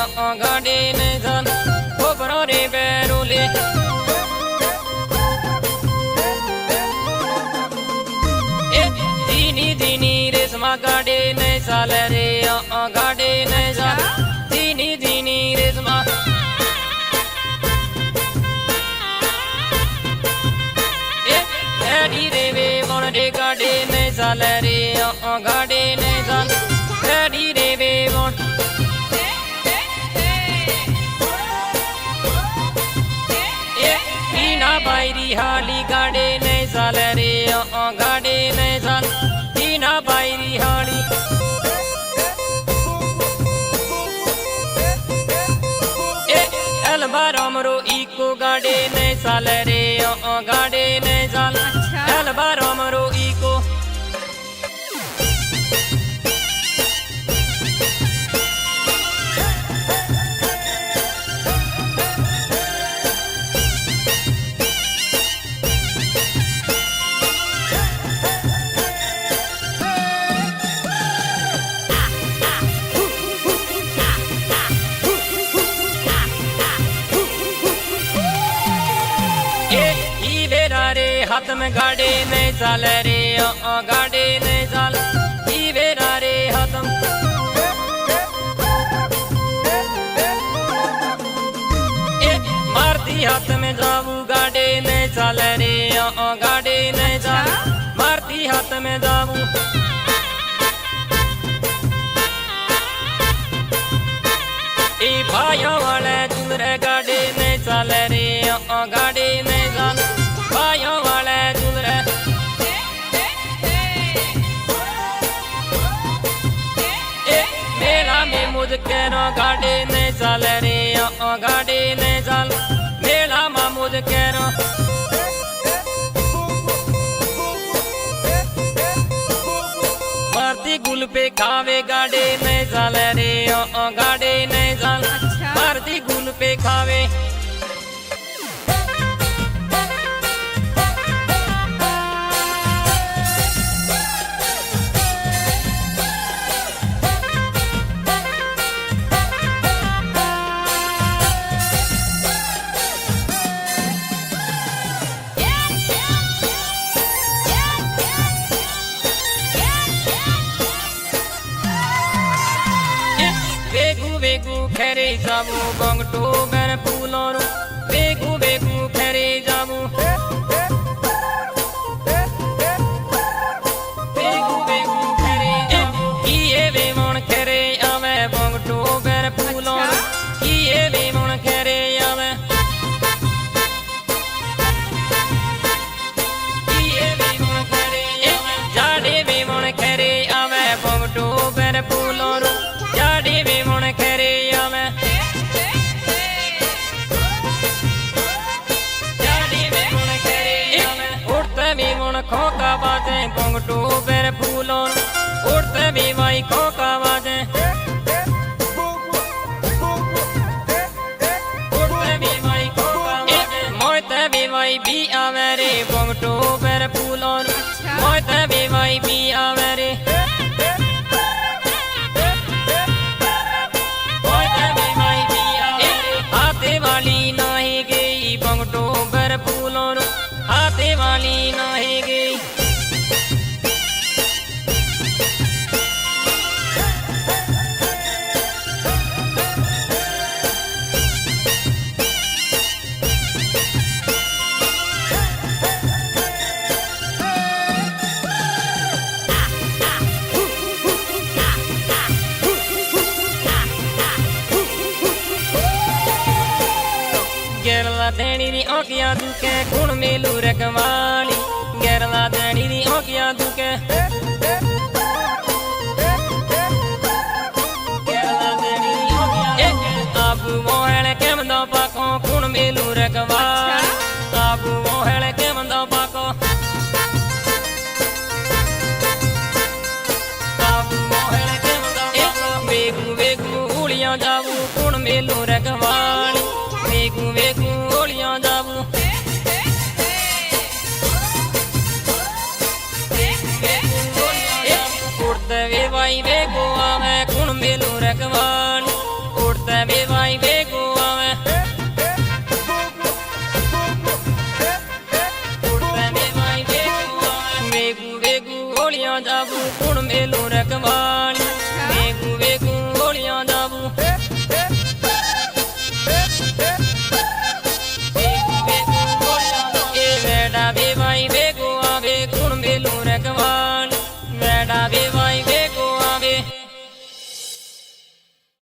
गाड़े ने जान गोबरो रे बेरोले दीनी दीनी रेशमा गाड़े ने साल रे गाड़े ने जान दीनी दीनी रेशमा रे वे मन रे गाड़े ने साल रे गाड़े ने जान रे वे मन बायरी हाली गाड़े ने साल रे गाड़े ने साल दीना बायरी हाली अलबारमरो इको गाड़े ने साल रे गाड़े ने साल अलबारमरो इको हाथ में गाड़े नहीं चाल रे गाड़े नहीं चाल वेरा रे हाथ मारती हाथ में जाऊ गाड़े नहीं चाल रे गाड़े नहीं चाल मारती हाथ में जाऊ भाइयों वाले चुनरे गाड़े नहीं चाल रे गाड़े नहीं चाल भाइयों वाले चुनरे मेला में मुझ करो गाड़े नहीं चाल रे गाड़े नहीं चाल मेला में मुझ करो मारती गुल पे खावे गाड़े नहीं चाल रे गाड़े नहीं चाल मारती गुल पे खावे खेरे जाबू बंगटो गर फूलों बेगू बेगू खेरे जाबू बेगू बेगू खेरे किए वे मन खेरे आवे बंगटो गर फूलों किए वे मन खेरे आवे किए वे मन खेरे जाड़े वे मन खेरे आवे बंगटो गर फूलों जाड़े वे मन खेरे खोका बाजे बंगटो बेर फूलों उड़ते भी भाई खोका बाजे उड़ते भी भाई खोका बाजे मोते भी भाई भी आवे रे बंगटो बेर फूलों मोते भी भाई भी आवे रे मोते भी भाई भी आवे रे हाथे वाली नहीं गई बंगटो बेर फूलों हाथे वाली नहीं गई गेरला देनी दी औकिया दुके गुण मेलू रखवाली गेरला देनी दी औकिया दुके गेरला देनी दी औकिया आबू मोहल के मंदो पाको गुण मेलू रखवाली आबू मोहल के मंदो पाको आबू मोहल के मंदो पाको बेगू बेगू उड़िया जाऊ गुण मेलू रखवाली